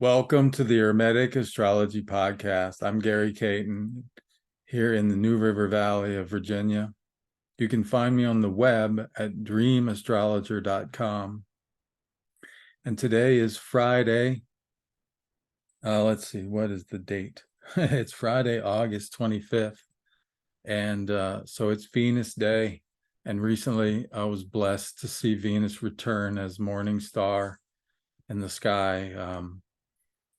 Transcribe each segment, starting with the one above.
Welcome to the Hermetic Astrology Podcast. I'm Gary Caton here in the New River Valley of Virginia. You can find me on the web at dreamastrologer.com. And today is Friday. Let's see, what is the date? It's Friday, August 25th. And so it's Venus Day. And recently I was blessed to see Venus return as morning star in the sky.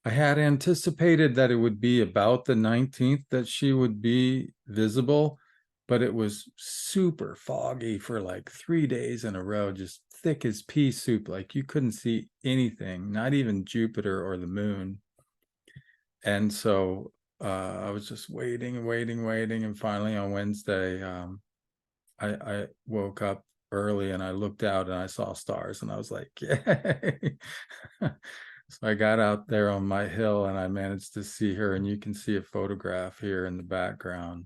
I had anticipated that it would be about the 19th that she would be visible, but it was super foggy for like 3 days in a row, just thick as pea soup. Like you couldn't see anything, not even Jupiter or the moon. And so I was just waiting and waiting. And finally on Wednesday, I woke up early and I looked out and I saw stars and I was like, yay. So I got out there on my hill and I managed to see her, and you can see a photograph here in the background.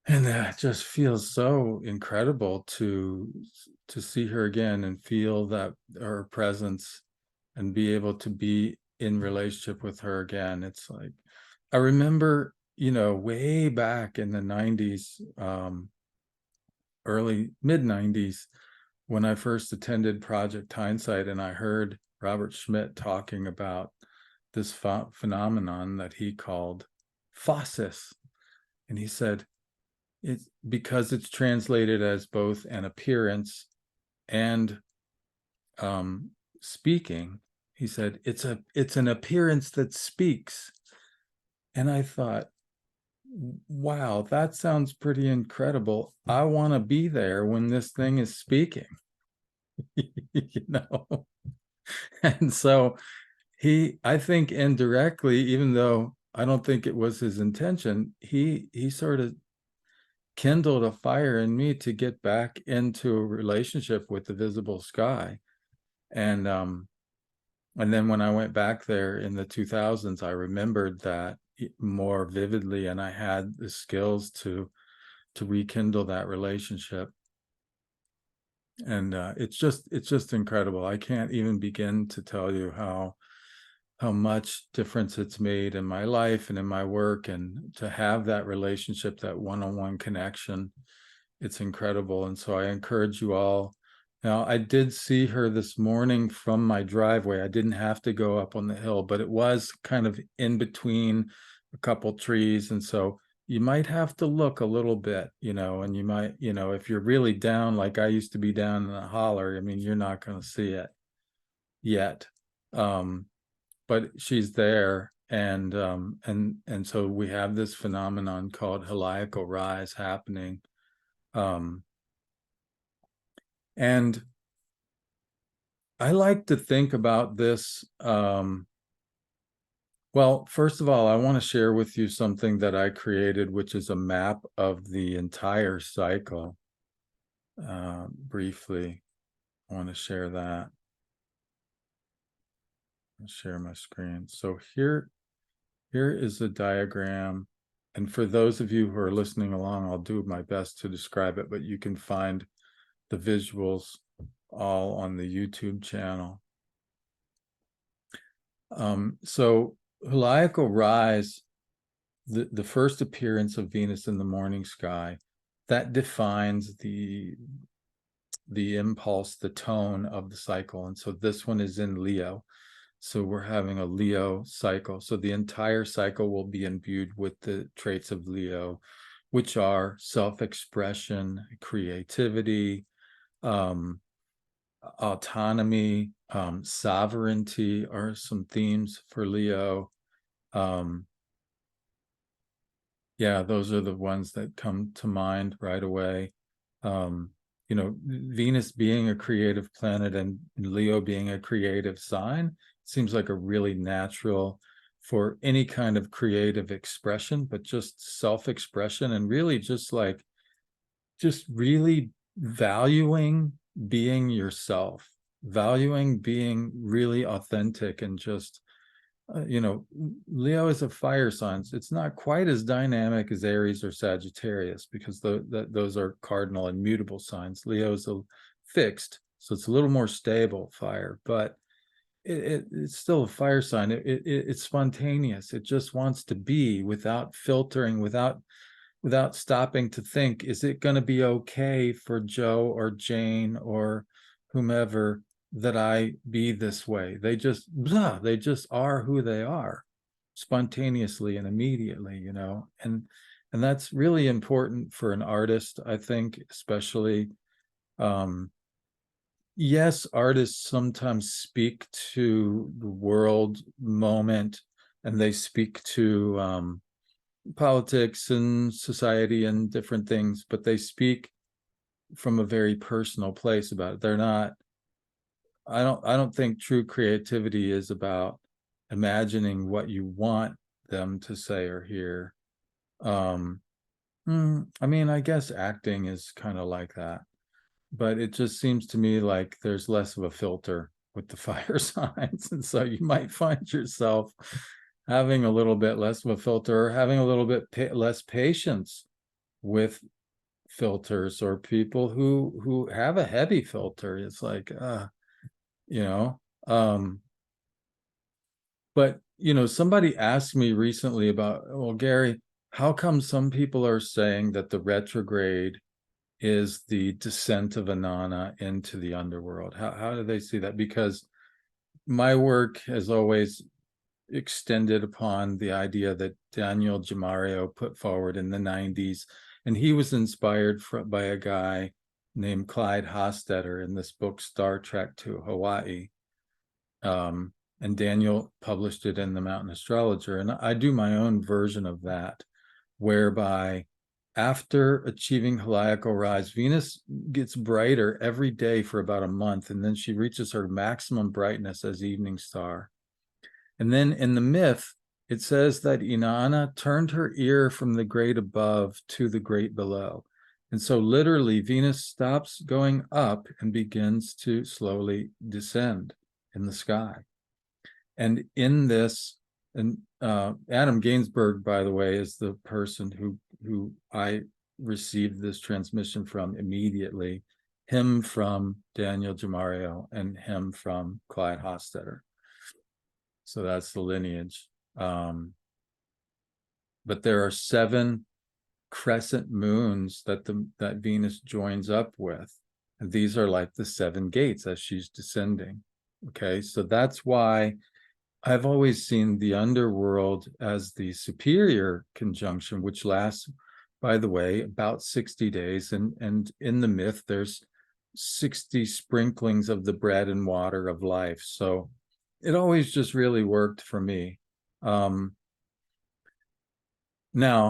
And that just feels so incredible to see her again and feel that her presence and be able to be in relationship with her again. It's like, I remember, way back in the 90s, early mid 90s, when I first attended Project Hindsight and I heard Robert Schmidt talking about this phenomenon that he called phasis. And he said, it's because it's translated as both an appearance and speaking. He said, it's an appearance that speaks. And I thought, wow, that sounds pretty incredible. I want to be there when this thing is speaking. And so I think indirectly, even though I don't think it was his intention, he sort of kindled a fire in me to get back into a relationship with the visible sky. And then when I went back there in the 2000s, I remembered that more vividly, and I had the skills to rekindle that relationship. And it's just incredible. I can't even begin to tell you how much difference it's made in my life and in my work, and to have that relationship, that one-on-one connection, it's incredible. And so I encourage you all. Now, I did see her this morning from my driveway. I didn't have to go up on the hill, but it was kind of in between a couple trees. And so you might have to look a little bit, and you might, if you're really down, like I used to be down in the holler, I mean, you're not going to see it yet. But she's there. And so we have this phenomenon called heliacal rise happening. And I like to think about this. Well, first of all, I want to share with you something that I created, which is a map of the entire cycle. Briefly, I want to share that. I'll share my screen. So here is a diagram. And for those of you who are listening along, I'll do my best to describe it, but you can find the visuals all on the YouTube channel. So heliacal rise, the first appearance of Venus in the morning sky, that defines the impulse, the tone of the cycle. And so this one is in Leo. So we're having a Leo cycle. So the entire cycle will be imbued with the traits of Leo, which are self-expression, creativity, autonomy, sovereignty are some themes for Leo. Yeah, those are the ones that come to mind right away. Venus being a creative planet and Leo being a creative sign seems like a really natural for any kind of creative expression, but just self-expression and really just really valuing being yourself, valuing being really authentic, and just, Leo is a fire sign. It's not quite as dynamic as Aries or Sagittarius, because those are cardinal and mutable signs. Leo is a fixed, so it's a little more stable fire, but it's still a fire sign. It's spontaneous. It just wants to be without filtering, without stopping to think, is it going to be okay for Joe or Jane or whomever that I be this way? They just are who they are, spontaneously and immediately, and that's really important for an artist, I think, especially. Yes, artists sometimes speak to the world moment, and they speak to politics and society and different things, but they speak from a very personal place about it. They're not, I don't think true creativity is about imagining what you want them to say or hear. I mean, I guess acting is kind of like that, but it just seems to me like there's less of a filter with the fire signs. And so you might find yourself having a little bit less of a filter, or having a little bit less patience with filters, or people who have a heavy filter. It's like, you know, but somebody asked me recently about, well, Gary, how come some people are saying that the retrograde is the descent of Inanna into the underworld? How do they see that? Because my work has always extended upon the idea that Daniel Gemario put forward in the 90s, and he was inspired by a guy named Clyde Hostetter in this book, Star Trek to Hawaii. And Daniel published it in the Mountain Astrologer. And I do my own version of that, whereby after achieving heliacal rise, Venus gets brighter every day for about a month, and then she reaches her maximum brightness as evening star. And then in the myth, it says that Inanna turned her ear from the great above to the great below. And so literally Venus stops going up and begins to slowly descend in the sky. And in this, and Adam Gainsbourg, by the way, is the person who I received this transmission from immediately, him from Daniel Gemario and him from Clyde Hostetter. So that's the lineage. But there are 7 crescent moons that Venus joins up with. And these are like the 7 gates as she's descending. Okay, so that's why I've always seen the underworld as the superior conjunction, which lasts, by the way, about 60 days. And in the myth, there's 60 sprinklings of the bread and water of life. So it always just really worked for me. Now,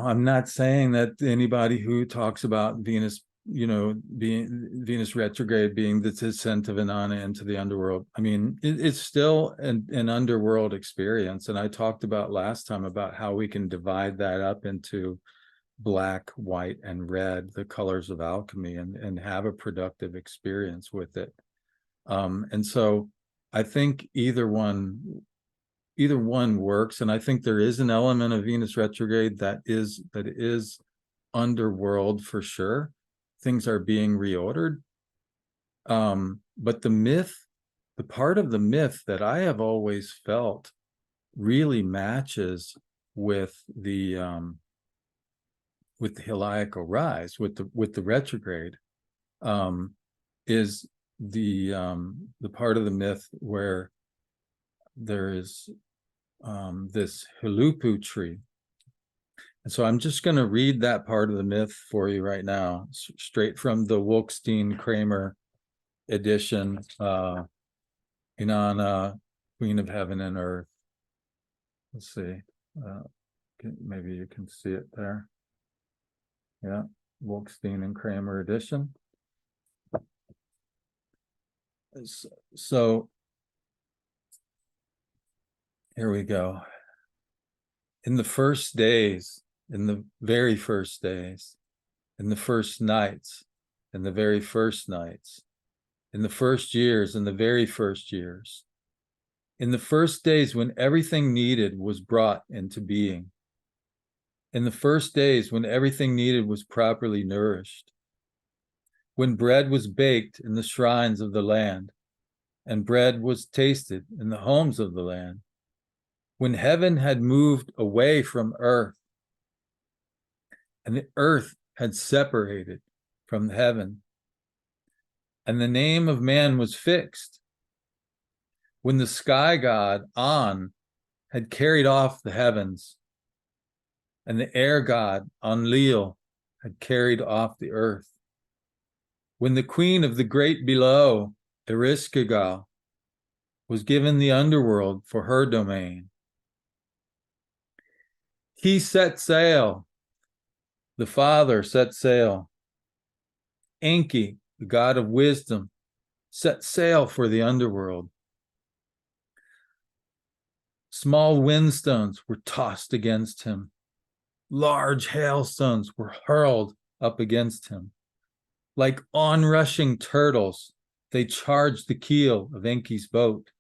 I'm not saying that anybody who talks about Venus, being Venus retrograde being the descent of Inanna into the underworld, I mean, it's still an underworld experience. And I talked about last time about how we can divide that up into black, white, and red, the colors of alchemy, and have a productive experience with it. And so I think either one works. And I think there is an element of Venus retrograde that is underworld for sure. Things are being reordered. But the part of the myth that I have always felt really matches with the heliacal rise, with the retrograde, is the part of the myth where there is this Huluppu tree. And so I'm just going to read that part of the myth for you right now, straight from the Wilkstein-Kramer edition, Inanna, Queen of Heaven and Earth. Let's see. Maybe you can see it there. Yeah, Wilkstein and Kramer edition. So here we go. In the first days, in the very first days, in the first nights, in the very first nights, in the first years, in the very first years, in the first days when everything needed was brought into being, in the first days when everything needed was properly nourished, when bread was baked in the shrines of the land, and bread was tasted in the homes of the land. When heaven had moved away from earth, and the earth had separated from heaven, and the name of man was fixed, when the sky god An had carried off the heavens, and the air god Enlil had carried off the earth, when the queen of the great below, Ereshkigal, was given the underworld for her domain, he set sail, the Father set sail. Enki, the god of wisdom, set sail for the underworld. Small windstones were tossed against him. Large hailstones were hurled up against him. Like onrushing turtles, they charged the keel of Enki's boat.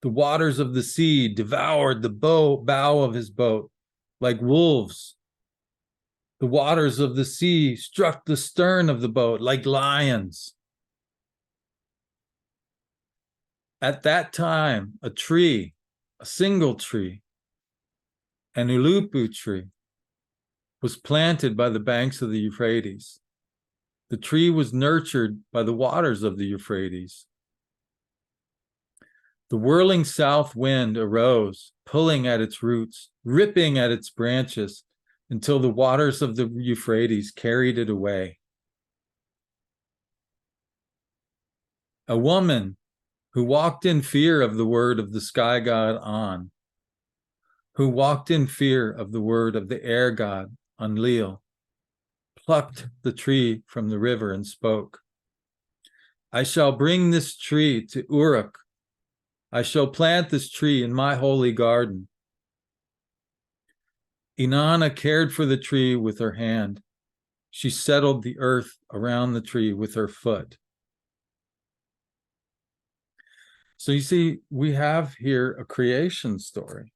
The waters of the sea devoured the bow of his boat like wolves. The waters of the sea struck the stern of the boat like lions. At that time, a tree, a single tree, an Huluppu tree, was planted by the banks of the Euphrates. The tree was nurtured by the waters of the Euphrates. The whirling south wind arose, pulling at its roots, ripping at its branches, until the waters of the Euphrates carried it away. A woman who walked in fear of the word of the sky god An, who walked in fear of the word of the air god Enlil, plucked the tree from the river and spoke, I shall bring this tree to Uruk. I shall plant this tree in my holy garden. Inanna cared for the tree with her hand. She settled the earth around the tree with her foot. So you see, we have here a creation story.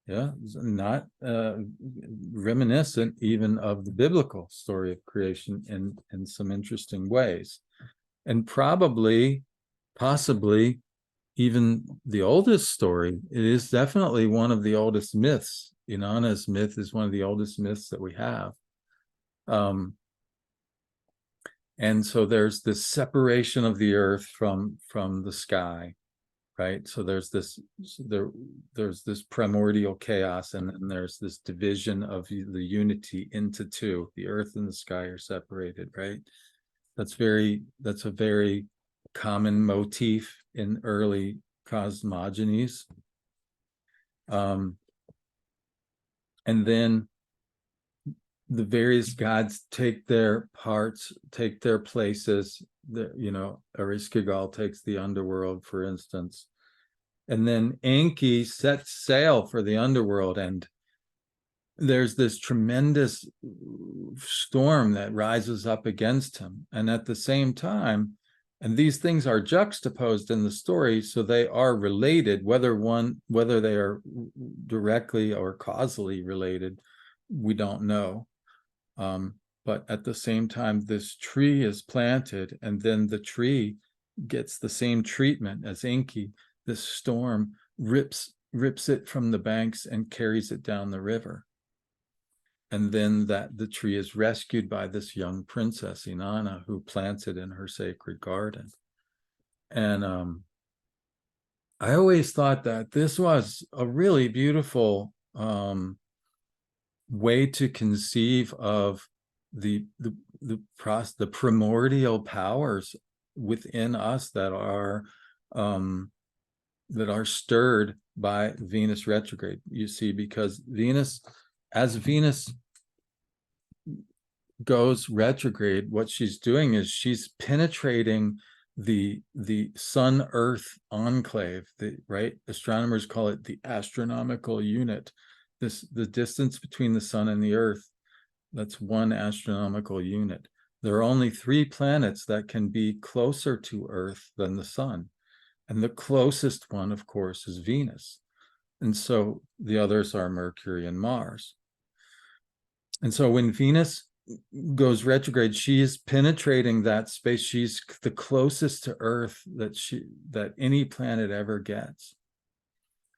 Yeah, not reminiscent even of the biblical story of creation in some interesting ways. And possibly even the oldest story. It is definitely one of the oldest myths. Inanna's myth is one of the oldest myths that we have. And so there's this separation of the earth from the sky, right? So there's this primordial chaos, and then there's this division of the unity into two. The earth and the sky are separated, right? That's a very common motif in early cosmogonies. And then the various gods take their parts, take their places. Ereshkigal takes the underworld, for instance. And then Enki sets sail for the underworld, and there's this tremendous storm that rises up against him. And at the same time, and these things are juxtaposed in the story, so they are related, whether they are directly or causally related, we don't know. But at the same time, this tree is planted, and then the tree gets the same treatment as Enki. This storm rips it from the banks and carries it down the river. And then the tree is rescued by this young princess, Inanna, who plants it in her sacred garden. And I always thought that this was a really beautiful way to conceive of the primordial powers within us that are stirred by Venus retrograde. You see, because as Venus goes retrograde, what she's doing is she's penetrating the Sun Earth enclave. Right, astronomers call it the astronomical unit. The distance between the sun and the earth, that's one astronomical unit. There are only 3 planets that can be closer to Earth than the sun. And the closest one, of course, is Venus. And so the others are Mercury and Mars. And so when Venus goes retrograde, she is penetrating that space. She's the closest to Earth that any planet ever gets.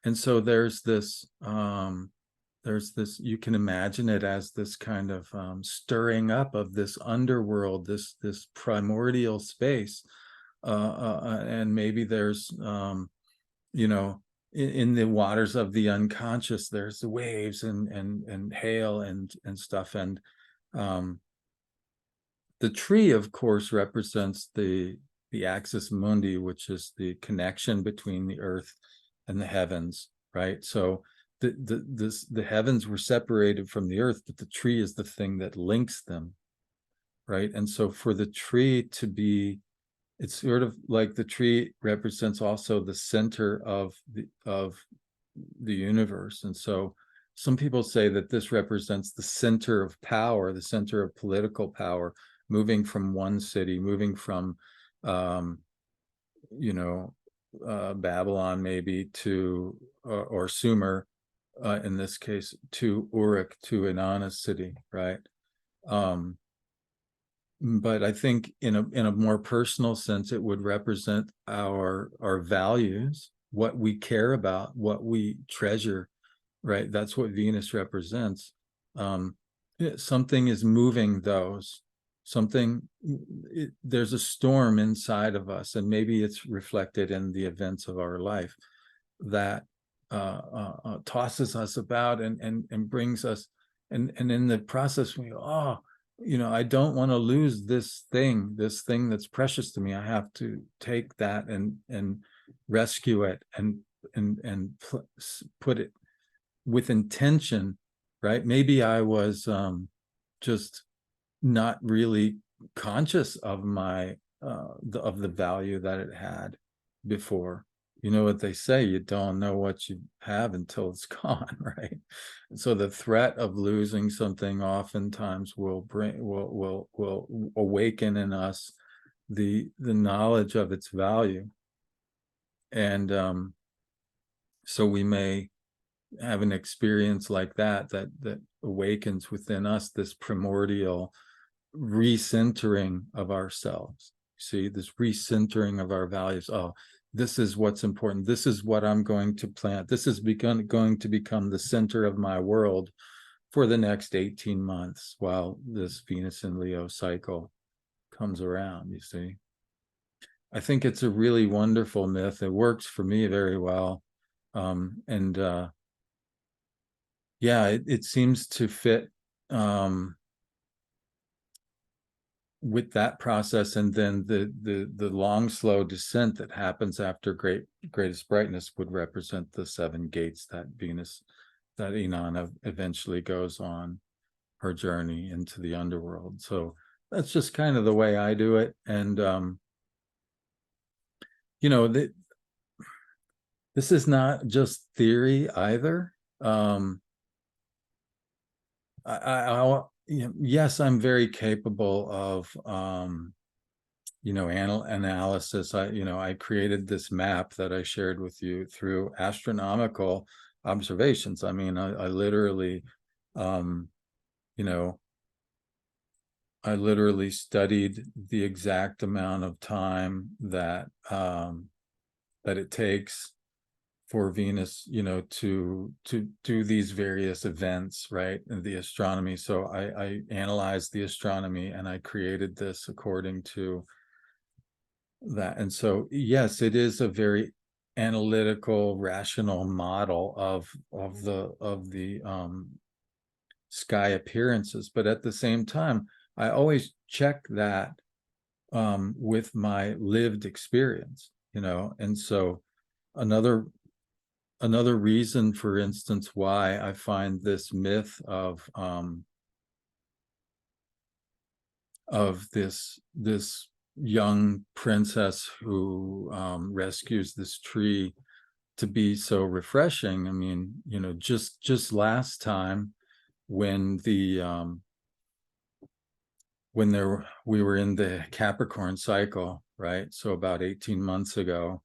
And so there's this you can imagine it as this kind of stirring up of this underworld, this primordial space, and maybe there's you know, in the waters of the unconscious, there's the waves and hail and stuff. And the tree, of course, represents the axis mundi, which is the connection between the earth and the heavens, right? So the heavens were separated from the earth, but the tree is the thing that links them, right? And so for the tree to be, it's sort of like the tree represents also the center of the universe. And so some people say that this represents the center of power, the center of political power, moving from one city, moving from Babylon maybe to or Sumer in this case, to Uruk, to Inanna's city, right? But I think in a more personal sense, it would represent our values, what we care about, what we treasure, right? That's what Venus represents. Something is moving those. There's a storm inside of us, and maybe it's reflected in the events of our life that tosses us about and brings us, and in the process we go, I don't want to lose this thing that's precious to me. I have to take that and rescue it and put it with intention, right? Maybe I was just not really conscious of my of the value that it had before. You know what they say, you don't know what you have until it's gone, right? And so the threat of losing something oftentimes will awaken in us the knowledge of its value. And so we may have an experience like that awakens within us this primordial recentering of ourselves. See, this recentering of our values. Oh, this is what's important. This is what I'm going to plant. This is going to become the center of my world for the next 18 months while this Venus in Leo cycle comes around, you see. I think it's a really wonderful myth. It works for me very well. Yeah, it seems to fit with that process, and then the long slow descent that happens after greatest brightness would represent the 7 gates that Inanna eventually goes on her journey into the underworld. So that's just kind of the way I do it. And this is not just theory either. Yes, I'm very capable of analysis. I created this map that I shared with you through astronomical observations. I mean, I literally I literally studied the exact amount of time that it takes for Venus, to do these various events, right? And the astronomy. So I analyzed the astronomy and I created this according to that. And so, yes, it is a very analytical, rational model of the sky appearances. But at the same time, I always check that with my lived experience, and so another reason, for instance, why I find this myth of this young princess who rescues this tree to be so refreshing. I mean, just last time when we were in the Capricorn cycle, right? So about 18 months ago,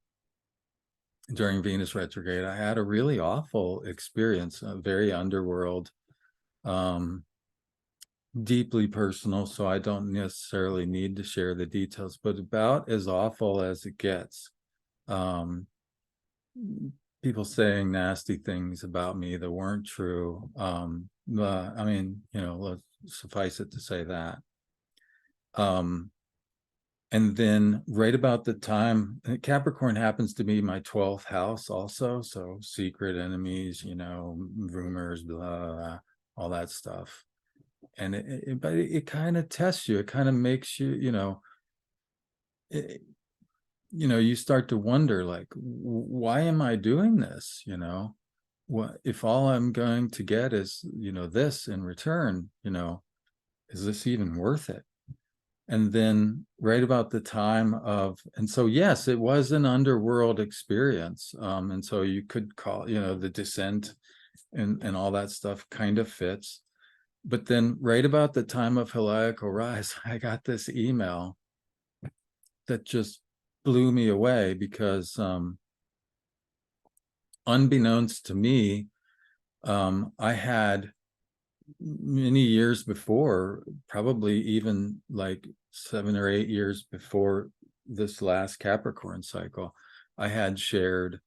during Venus retrograde, I had a really awful experience, a very underworld deeply personal, so I don't necessarily need to share the details, but about as awful as it gets. People saying nasty things about me that weren't true. I mean, let's suffice it to say that. And then right about the time, Capricorn happens to be my 12th house also, so secret enemies, rumors, blah, blah, blah, all that stuff. And but it kind of tests you. It kind of makes you, you start to wonder, like, why am I doing this? What if all I'm going to get is, this in return? Is this even worth it? And then right about the time of, and so yes, it was an underworld experience, and so you could call, the descent and all that stuff kind of fits. But then right about the time of Heliacal Rise, I got this email that just blew me away, because unbeknownst to me, I had many years before, probably even like 7 or 8 years before this last Capricorn cycle, I had shared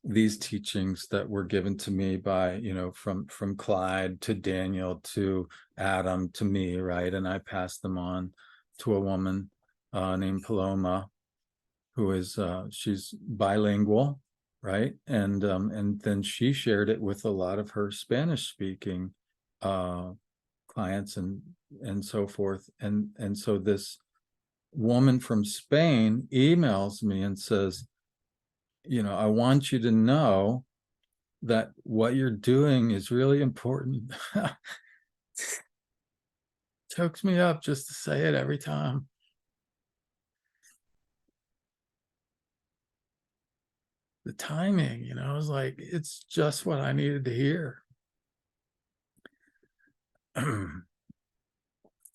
these teachings that were given to me by, from Clyde to Daniel to Adam to me, right? And I passed them on to a woman named Paloma, who is she's bilingual, right? And then she shared it with a lot of her Spanish speaking clients and so forth. And so this woman from Spain emails me and says, I want you to know that what you're doing is really important. Chokes me up just to say it every time. The timing, I was like, it's just what I needed to hear.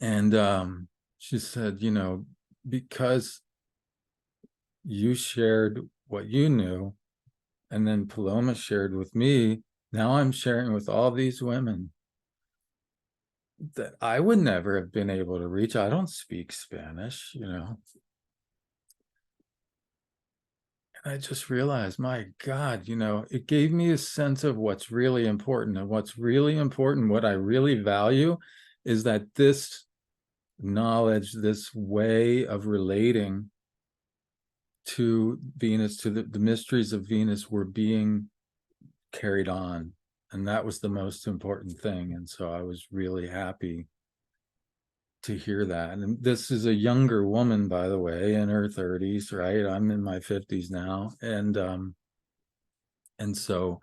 And she said, because you shared what you knew, and then Paloma shared with me, now I'm sharing with all these women that I would never have been able to reach. I don't speak Spanish, And I just realized, my God, it gave me a sense of what's really important. And what's really important, what I really value, is that this knowledge, this way of relating to Venus, to the mysteries of Venus, were being carried on. And that was the most important thing. And so I was really happy to hear that. And this is a younger woman, by the way, in her 30s, right? I'm in my 50s now. And so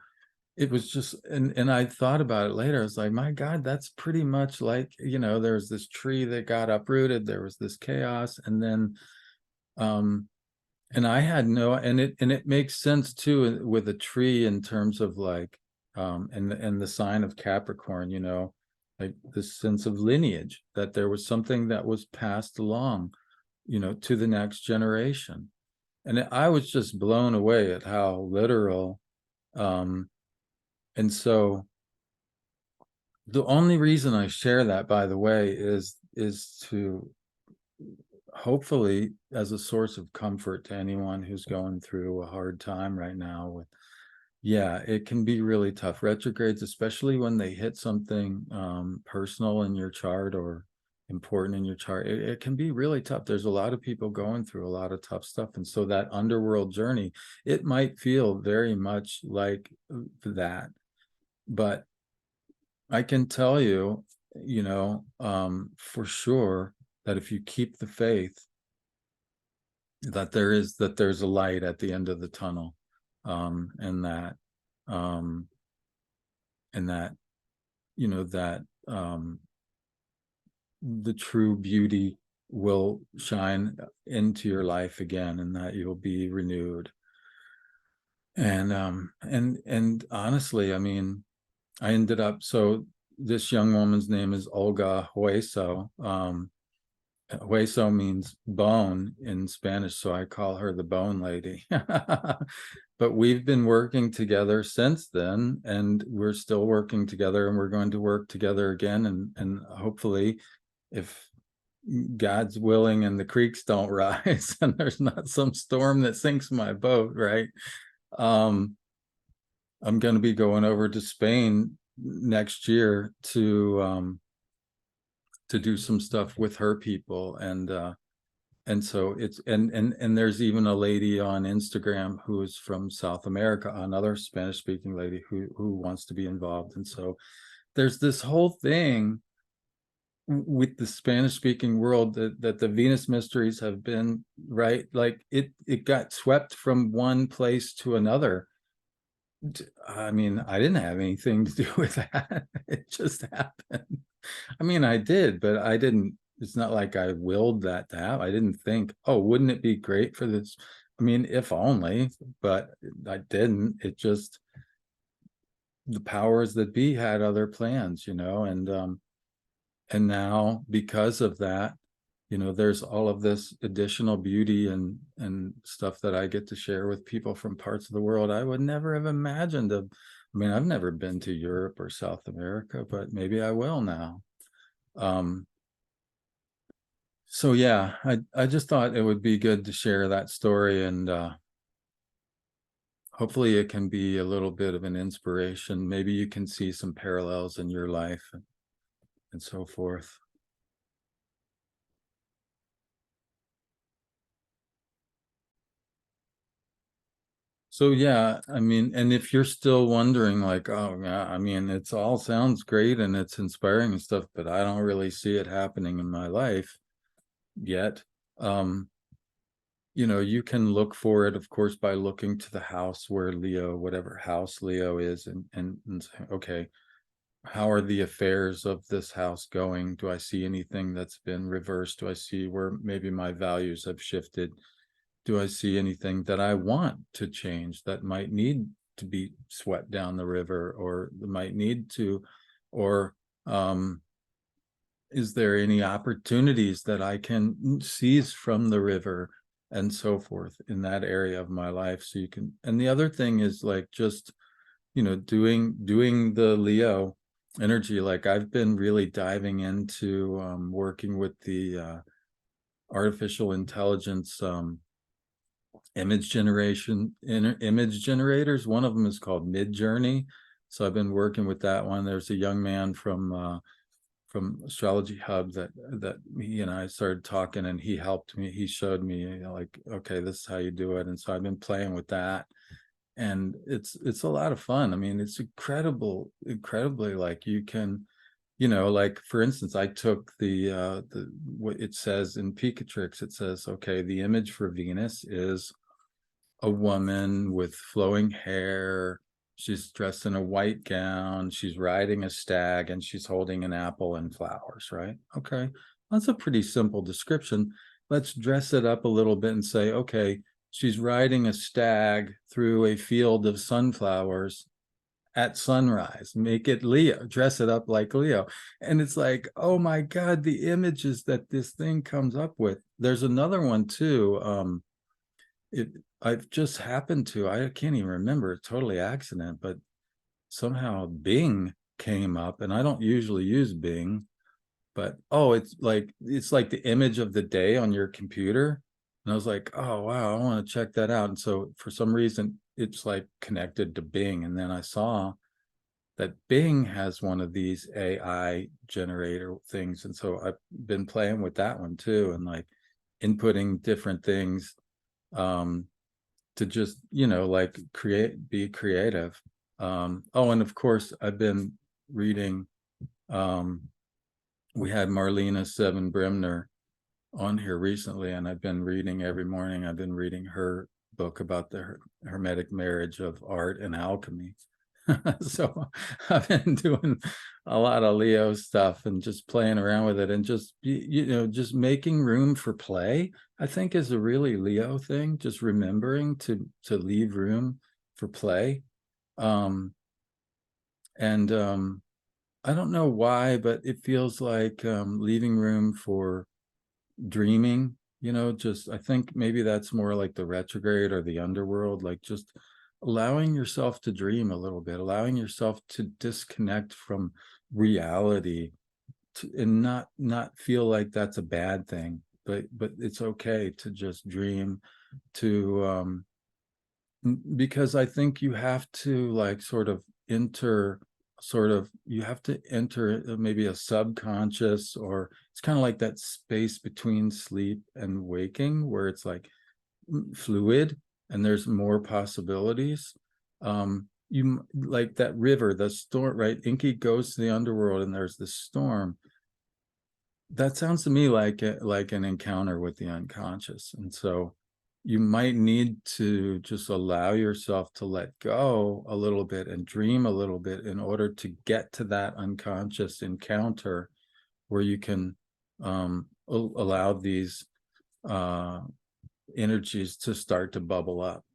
it was just, and I thought about it later. I was like, my God, that's pretty much like, there's this tree that got uprooted, there was this chaos, and then and I had and it makes sense too with a tree in terms of like and the sign of Capricorn, like this sense of lineage, that there was something that was passed along, to the next generation. And I was just blown away at how literal. And so the only reason I share that, by the way, is to hopefully as a source of comfort to anyone who's going through a hard time right now. With it can be really tough. Retrogrades, especially when they hit something personal in your chart or important in your chart, it can be really tough. There's a lot of people going through a lot of tough stuff, and so that underworld journey, it might feel very much like that. But I can tell you, for sure, that if you keep the faith, that there's a light at the end of the tunnel, and that the true beauty will shine into your life again, and that you'll be renewed. And honestly, I mean, I ended up, so this young woman's name is Olga Hueso. Hueso means bone in Spanish, so I call her the bone lady. But we've been working together since then, and we're still working together, and we're going to work together again. And hopefully, if God's willing and the creeks don't rise and there's not some storm that sinks my boat, right? I'm going to be going over to Spain next year to do some stuff with her people, and so it's and there's even a lady on Instagram who is from South America, another Spanish speaking lady who wants to be involved. And so there's this whole thing with the Spanish speaking world that the Venus mysteries have been, right, like it got swept from one place to another. I mean, I didn't have anything to do with that. It just happened. I mean, I did, but I didn't, it's not like I willed that to happen. I didn't think, oh, wouldn't it be great for this? I mean, if only, but I didn't. It just, the powers that be had other plans, and now because of that, there's all of this additional beauty and stuff that I get to share with people from parts of the world I would never have imagined of. I mean, I've never been to Europe or South America, but maybe I will now. So yeah, I just thought it would be good to share that story, and hopefully it can be a little bit of an inspiration. Maybe you can see some parallels in your life and so forth. So yeah, I mean, and if you're still wondering, like, oh yeah, I mean, it's all sounds great and it's inspiring and stuff, but I don't really see it happening in my life yet. Um, you can look for it, of course, by looking to the house where Leo, whatever house Leo is, and say, okay, how are the affairs of this house going? Do I see anything that's been reversed? Do I see where maybe my values have shifted? Do I see anything that I want to change that might need to be swept down the river, or might need to, or is there any opportunities that I can seize from the river and so forth in that area of my life? So you can, and the other thing is like just, doing the Leo energy. Like I've been really diving into working with the artificial intelligence image generators. One of them is called Midjourney. So I've been working with that one. There's a young man from Astrology Hub that he and I started talking, and he helped me. He showed me, like, okay, this is how you do it. And so I've been playing with that, and it's a lot of fun. I mean, it's incredibly, like, you can, like, for instance, I took the what it says in Picatrix. It says, okay, the image for Venus is a woman with flowing hair. She's dressed in a white gown. She's riding a stag, and she's holding an apple and flowers, right? Okay, that's a pretty simple description. Let's dress it up a little bit and say, okay, she's riding a stag through a field of sunflowers at sunrise. Make it Leo, dress it up like Leo. And it's like, oh my God, the images that this thing comes up with. There's another one too. It I've just happened to, I can't even remember, totally accident, but somehow Bing came up, and I don't usually use Bing, but it's like the image of the day on your computer. And I was like, oh wow, I want to check that out. And so for some reason it's like connected to Bing. And then I saw that Bing has one of these AI generator things. And so I've been playing with that one too, and like inputting different things to just, like be creative. Oh, and of course I've been reading, we had Marlena Seven Bremner on here recently, and I've been reading every morning. I've been reading her book about the hermetic marriage of art and alchemy. So I've been doing a lot of Leo stuff and just playing around with it, and just just making room for play, I think, is a really Leo thing. Just remembering to leave room for play. And I don't know why, but it feels like leaving room for dreaming, just, I think maybe that's more like the retrograde or the underworld, like just allowing yourself to dream a little bit, allowing yourself to disconnect from reality, and not feel like that's a bad thing, but it's okay to just dream, to because I think you have to like you have to enter maybe a subconscious, or it's kind of like that space between sleep and waking where it's like fluid and there's more possibilities. You like that river, the storm, right? Inky goes to the underworld and there's the storm. That sounds to me like an encounter with the unconscious. And so you might need to just allow yourself to let go a little bit and dream a little bit in order to get to that unconscious encounter where you can allow these energies to start to bubble up.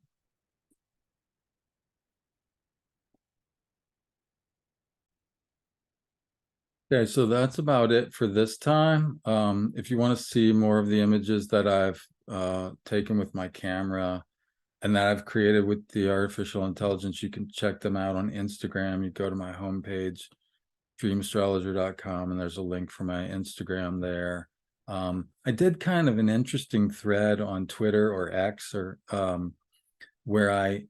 Okay, so that's about it for this time. If you want to see more of the images that I've taken with my camera and that I've created with the artificial intelligence, you can check them out on Instagram. You go to my homepage, dreamastrologer.com, and there's a link for my Instagram there. I did kind of an interesting thread on Twitter or X, or where I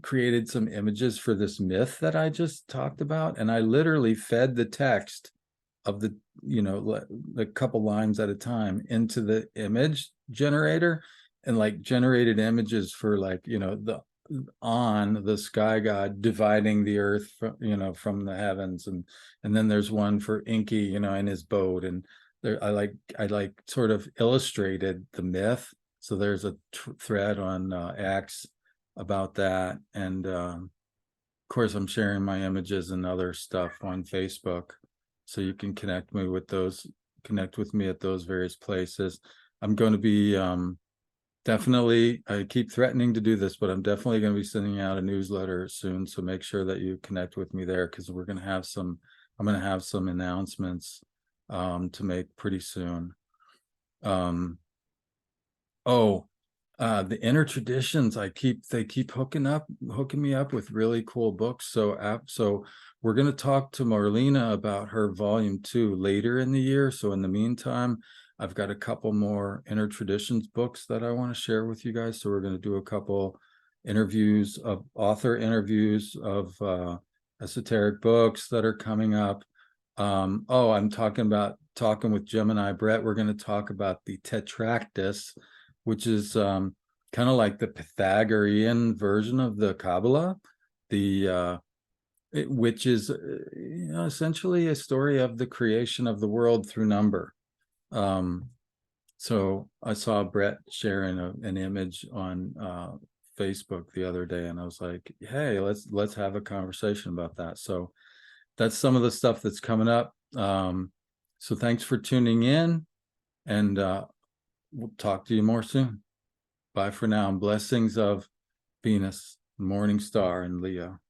created some images for this myth that I just talked about. And I literally fed the text of the couple lines at a time into the image generator, and like generated images for like, the sky god dividing the earth from the heavens. And then there's one for Inky, in his boat. And there, I like sort of illustrated the myth. So there's a thread on X about that. And of course, I'm sharing my images and other stuff on Facebook, so you can connect with me at those various places. I'm going to be definitely, I keep threatening to do this, but I'm definitely going to be sending out a newsletter soon. So make sure that you connect with me there, because I'm going to have some announcements to make pretty soon. Oh, the inner traditions, they keep hooking me up with really cool books. So we're going to talk to Marlena about her volume 2 later in the year. So in the meantime, I've got a couple more inner traditions books that I want to share with you guys. So we're going to do a couple author interviews of esoteric books that are coming up. I'm talking with Gemini Brett. We're going to talk about the Tetractys, which is kind of like the Pythagorean version of the Kabbalah, which is essentially a story of the creation of the world through number. So I saw Brett sharing an image on Facebook the other day, and I was like, hey, let's have a conversation about that. So that's some of the stuff that's coming up. So thanks for tuning in, and we'll talk to you more soon. Bye for now. And blessings of Venus, morning star, and Leo.